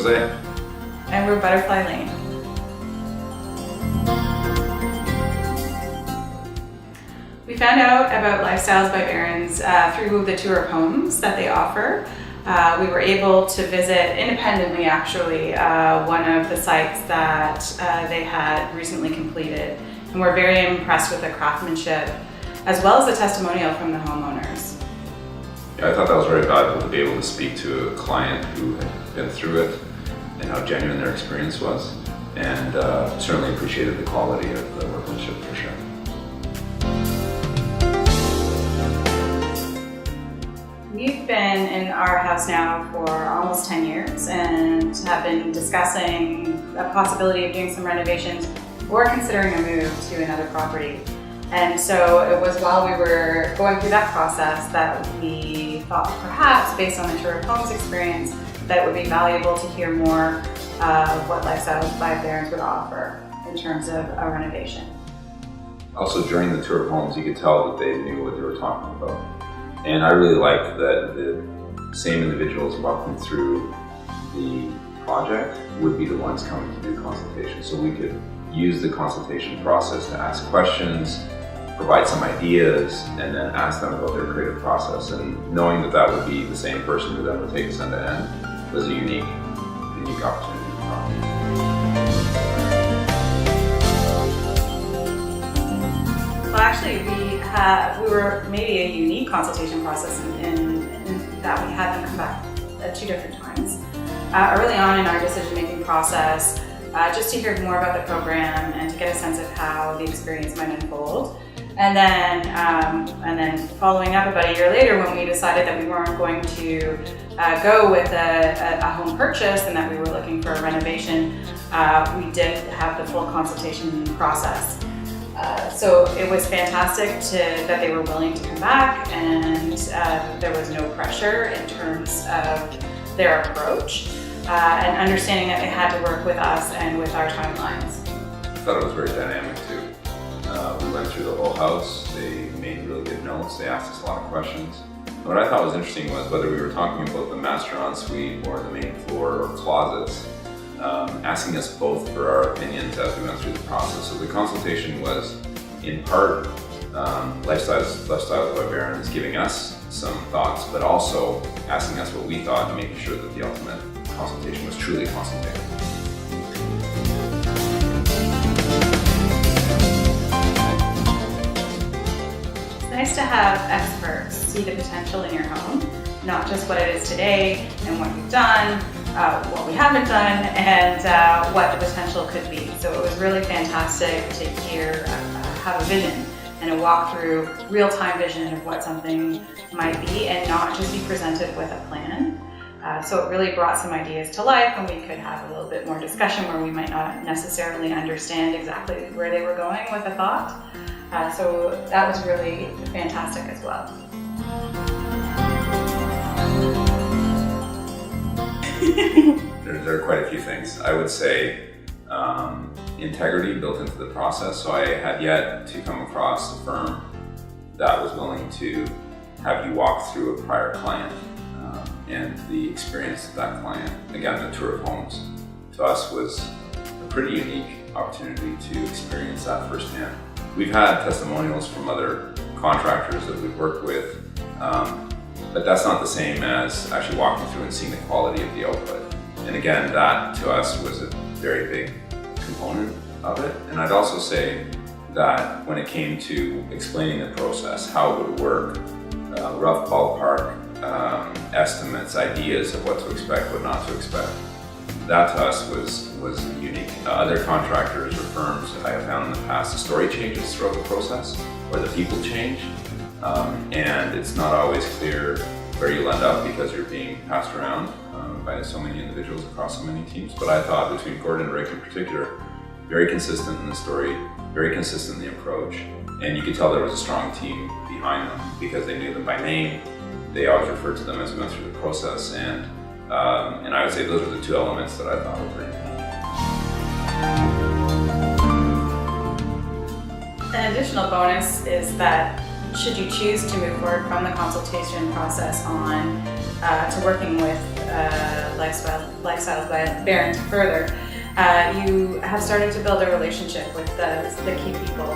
Jose. And we're Butterfly Lane. We found out about Lifestyles by Barons through the tour of homes that they offer. We were able to visit independently, actually, one of the sites that they had recently completed. And we're very impressed with the craftsmanship, as well as the testimonial from the homeowners. Yeah, I thought that was very valuable to be able to speak to a client who had been through it and how genuine their experience was. And certainly appreciated the quality of the workmanship for sure. We've been in our house now for almost 10 years and have been discussing a possibility of doing some renovations or considering a move to another property. And so it was while we were going through that process that we thought perhaps, based on the tour of homes experience, that it would be valuable to hear more of what Lifestyles by Barons would offer in terms of a renovation. Also, during the tour of homes, you could tell that they knew what they were talking about. And I really liked that the same individuals walking through the project would be the ones coming to do consultation. So we could use the consultation process to ask questions, provide some ideas, and then ask them about their creative process. And knowing that that would be the same person who then would take us end to end was a unique opportunity to talk. Well, actually, we were maybe a unique consultation process in that we had them come back at 2 different times. Early on in our decision-making process, just to hear more about the program and to get a sense of how the experience might unfold. And then following up about a year later, when we decided that we weren't going to go with a home purchase and that we were looking for a renovation, we did have the full consultation process. So it was fantastic that they were willing to come back, and there was no pressure in terms of their approach, and understanding that they had to work with us and with our timelines. I thought it was very dynamic too. We went through the whole house, they made really good notes, they asked us a lot of questions. What I thought was interesting was whether we were talking about the master ensuite or the main floor or closets, asking us both for our opinions as we went through the process. So the consultation was in part Lifestyles by Barons giving us some thoughts, but also asking us what we thought and making sure that the ultimate consultation was truly consultative. It's nice to have experts see the potential in your home, not just what it is today and what you've done, what we haven't done, and what the potential could be. So it was really fantastic to hear, have a vision and a walkthrough, real-time vision of what something might be, and not just be presented with a plan. So it really brought some ideas to life, and we could have a little bit more discussion where we might not necessarily understand exactly where they were going with a thought. So that was really fantastic as well. There are quite a few things. I would say integrity built into the process. So I had yet to come across a firm that was willing to have you walk through a prior client and the experience of that client. Again, the tour of homes to us was a pretty unique opportunity to experience that firsthand. We've had testimonials from other contractors that we've worked with, but that's not the same as actually walking through and seeing the quality of the output. And again, that to us was a very big component of it. And I'd also say that when it came to explaining the process, how it would work, rough ballpark estimates, ideas of what to expect, what not to expect, that to us was unique. Other contractors or firms I have found in the past, the story changes throughout the process, or the people change, and it's not always clear where you'll end up because you're being passed around by so many individuals across so many teams. But I thought between Gordon and Rick in particular, very consistent in the story, very consistent in the approach, and you could tell there was a strong team behind them because they knew them by name. They always referred to them as we went through the process, and I would say those are the 2 elements that I thought were pretty unique. An additional bonus is that should you choose to move forward from the consultation process on to working with lifestyles by Barron further, you have started to build a relationship with the key people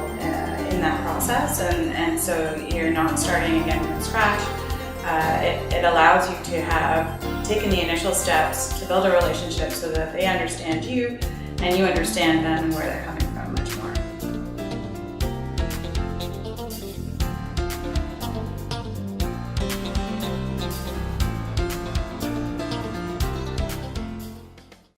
in that process, and so you're not starting again from scratch. It allows you to have taken the initial steps to build a relationship so that they understand you and you understand them and where they're coming